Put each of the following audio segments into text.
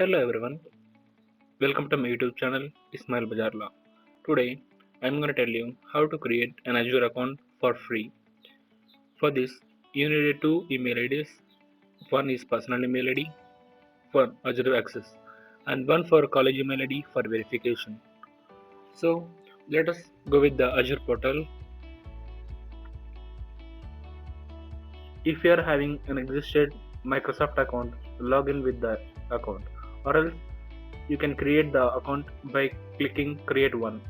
Hello everyone, welcome to my YouTube channel Ismail Bajarla. Today I'm going to tell you how to create an Azure account for free. For this you need two email IDs. One is personal email ID for Azure access and one for college email ID for verification. So let us go with the Azure portal. If you are having an existed Microsoft account, log in with the account, or else you can create the account by clicking create one.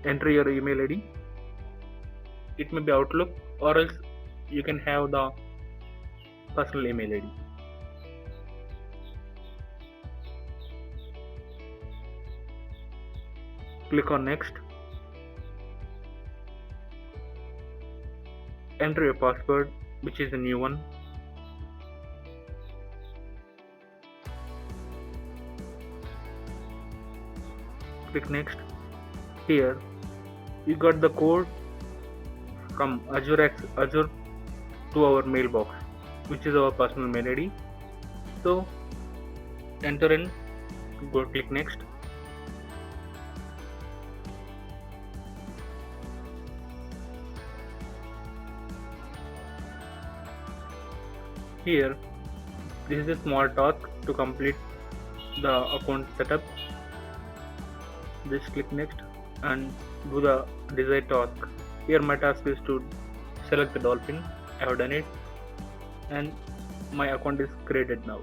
Enter your email ID. It may be Outlook, or else you can have the personal email ID. Click on next. Enter your password, which is a new one. Click next. Here you got the code from Azure to our mailbox, which is our personal mail ID. So enter in, go click next. Here this is a small task to complete the account setup. Just click next and do the desired task. Here my task is to select the dolphin. I have done it and my account is created now.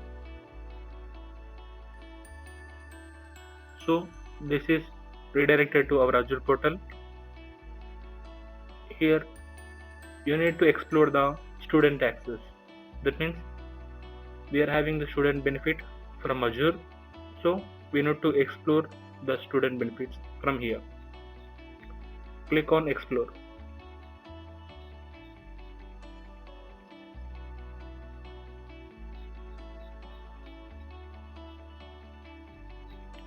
So this is redirected to our Azure portal. Here you need to explore the student access. That means we are having the student benefit from Azure, so we need to explore the student benefits from here. Click on explore.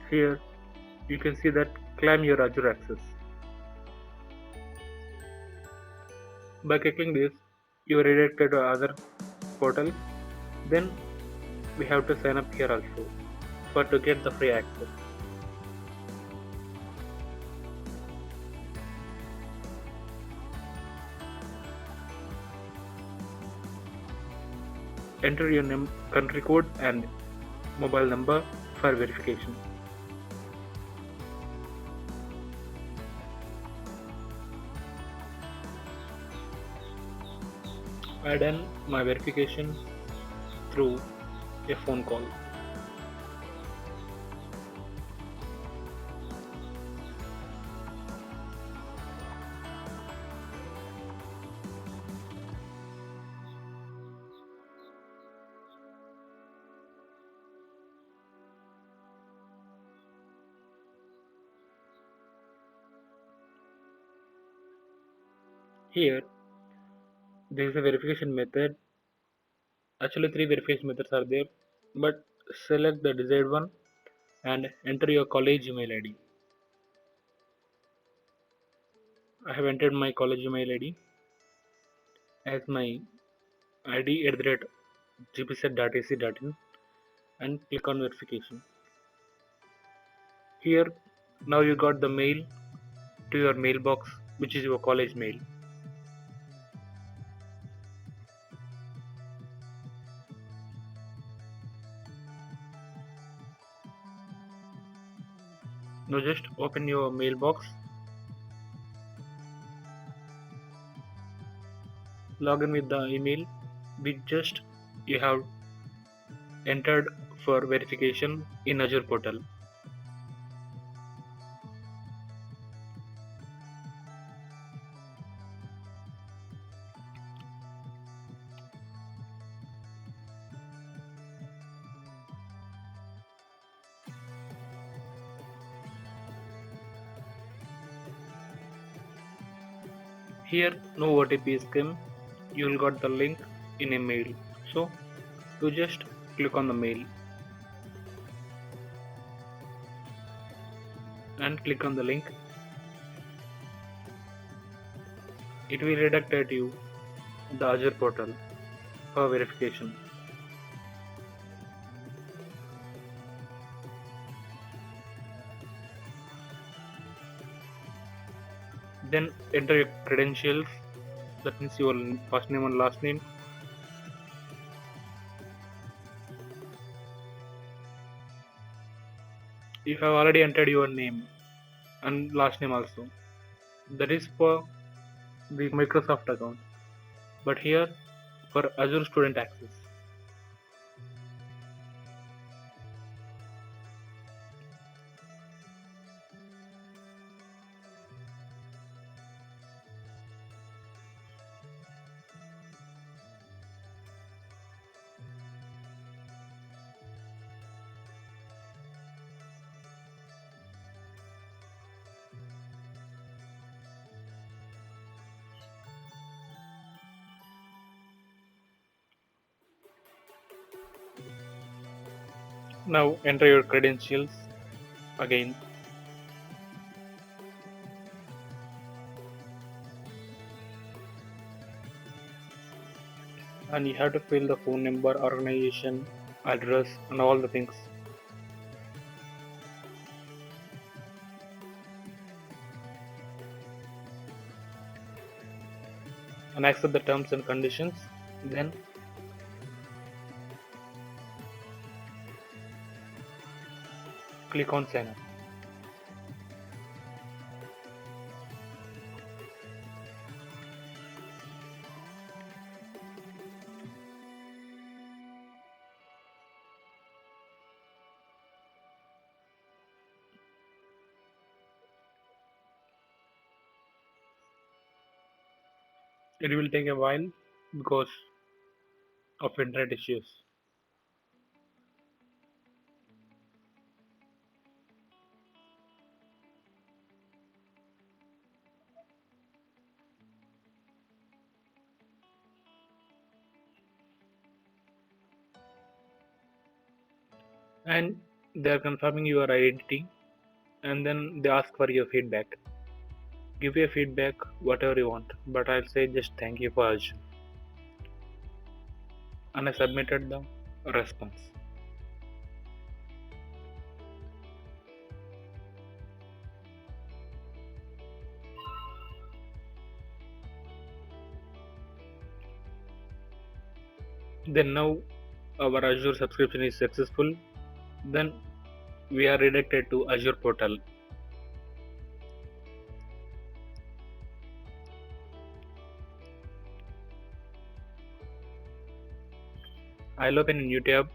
Here you can see that claim your Azure access. By clicking this, you are redirected to other portal. Then we have to sign up here also for to get the free access. Enter your name, country code and mobile number for verification. I done my verification through a phone call. Here there is a verification method. Actually, three verification methods are there, but select the desired one and enter your college email ID. I have entered my college email ID as my ID at the rate gpset.ac.in and click on verification. Here now you got the mail to your mailbox, which is your college mail. Now just open your mailbox, log in with the email which just you have entered for verification in Azure portal. Here no OTP is come, you will got the link in a mail. So you just click on the mail and click on the link. It will redirect you the Azure portal. for verification. Then enter your credentials, that means your first name and last name. You have already entered your name and last name also. That is for the Microsoft account. But here for Azure Student Access. Now enter your credentials again. And you have to fill the phone number, organization, address, and all the things. And accept the terms and conditions. Then click on sign up. It will take a while because of internet issues. And they are confirming your identity, and then they ask for your feedback. Give your feedback whatever you want, but I'll say just thank you for Azure. And I submitted the response. Then now our Azure subscription is successful. Then we are redirected to Azure Portal. I'll open a new tab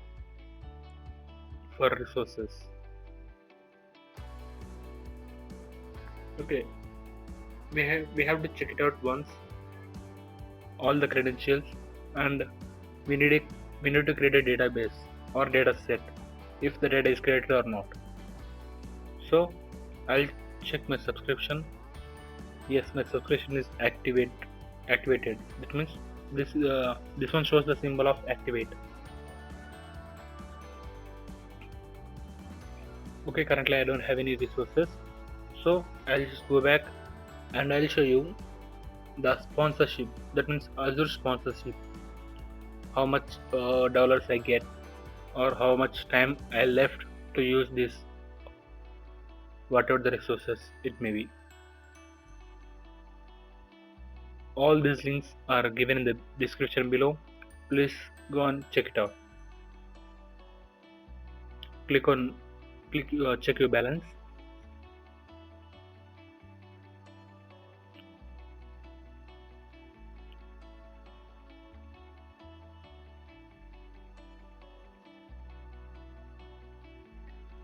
for resources. Okay, we have to check it out once, all the credentials, and we need a, we need to create a database or data set if the data is created or not. So I'll check my subscription. Yes, my subscription is activated. That means this one shows the symbol of activate. Okay, currently I don't have any resources, so I'll just go back and I'll show you the sponsorship. That means Azure sponsorship, how much dollars I get or how much time I left to use this, whatever the resources it may be. All these links are given in the description below. Please go and check it out. Click check your balance.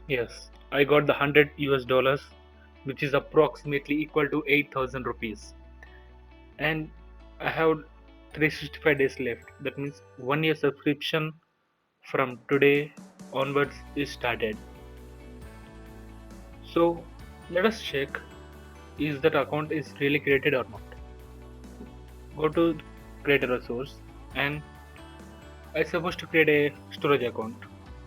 Yes, I got the 100 US dollars, which is approximately equal to 8,000 rupees. And I have 365 days left. That means 1 year subscription from today onwards is started. So let us check is that account is really created or not. Go to create a resource, and I supposed to create a storage account.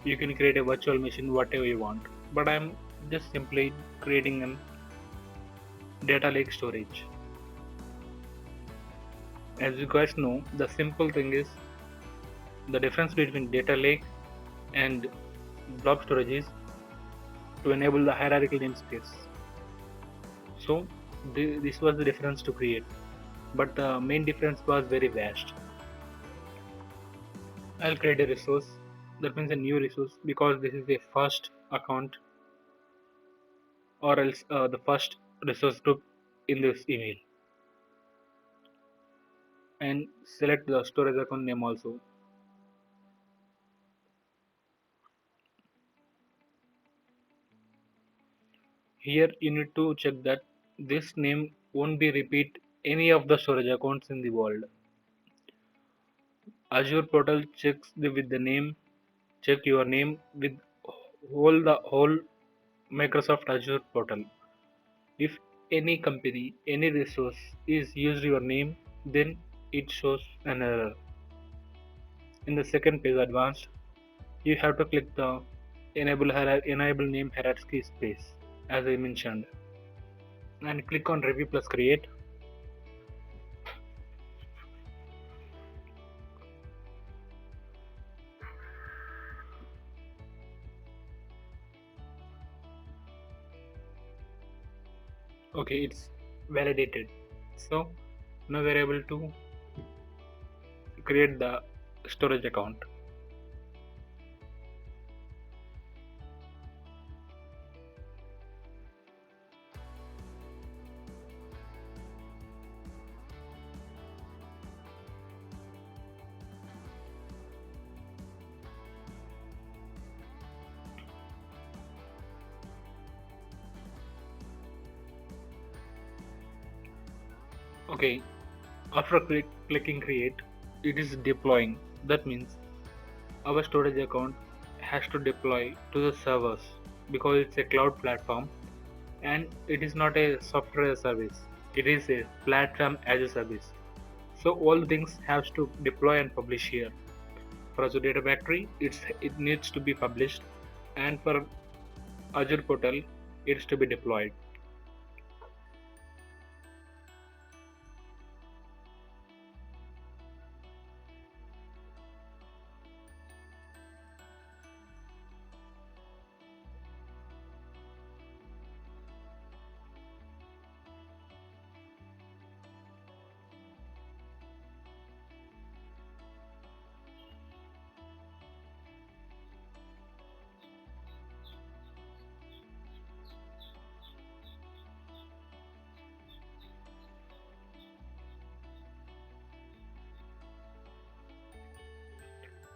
You can create a virtual machine whatever you want, but I'm just simply creating a data lake storage. As you guys know, the simple thing is The difference between data lake and blob storage is to enable the hierarchical namespace. So this was the difference to create, but the main difference was very vast. I'll create a resource, that means a new resource, because this is a first account or else the first resource group in this email, and select the storage account name also. Here you need to check that this name won't be repeat any of the storage accounts in the world. Azure Portal checks with the name, check your name with the whole Microsoft Azure Portal. If any company, any resource is used your name, then it shows an error. In the second page advanced, you have to click the enable name hierarchy space as I mentioned, and click on review plus create. Okay, it's validated. So now we're able to create the storage account. Okay, after clicking create, it is deploying. That means our storage account has to deploy to the servers because it's a cloud platform and it is not a software as a service. It is a platform as a service. So all things has to deploy and publish here. For Azure Data Factory, it needs to be published, and for Azure Portal, it's to be deployed.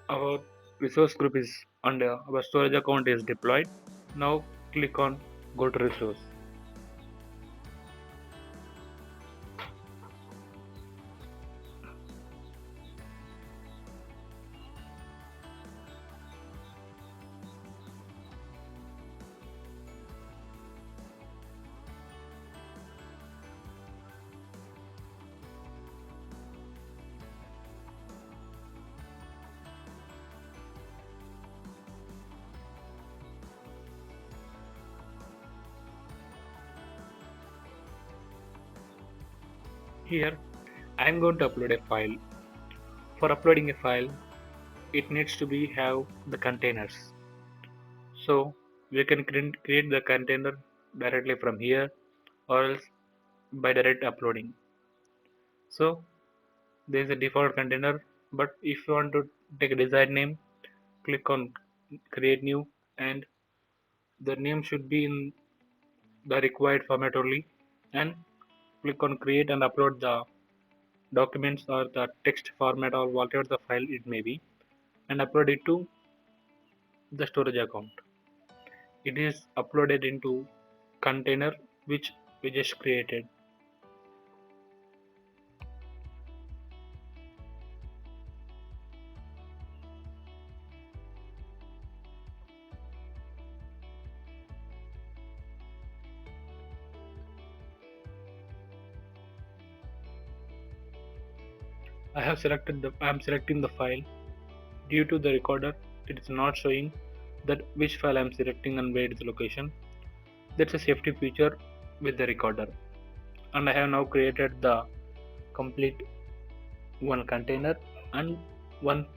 Our resource group is under our storage account is deployed. Now click on go to resource. Here I am going to upload a file. For uploading a file, it needs to be have the containers. So we can create the container directly from here or else by direct uploading. So there is a default container, but if you want to take a desired name, click on create new, and the name should be in the required format only, and click on create and upload the documents or the text format or whatever the file it may be, and upload it to the storage account. It is uploaded into container which we just created. I am selecting the file. Due to the recorder, it is not showing that which file I am selecting and where is the location. That's a safety feature with the recorder. And I have now created the complete one container and one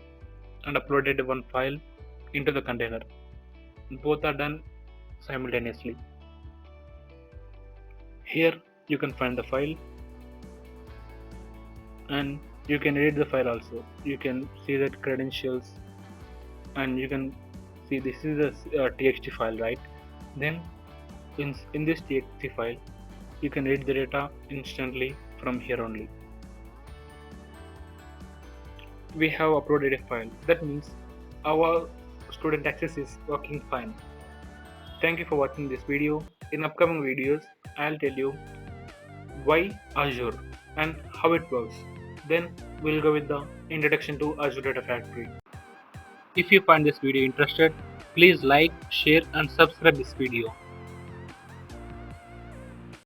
and uploaded one file into the container. Both are done simultaneously. Here you can find the file and you can edit the file also. You can see that credentials and you can see this is a txt file, right? Then in this txt file you can read the data instantly from here only. We have uploaded a file. That means our student access is working fine. Thank you for watching this video. In upcoming videos, I'll tell you why Azure and how it works. Then we'll go with the introduction to Azure Data Factory. If you find this video interested, please like, share and subscribe this video.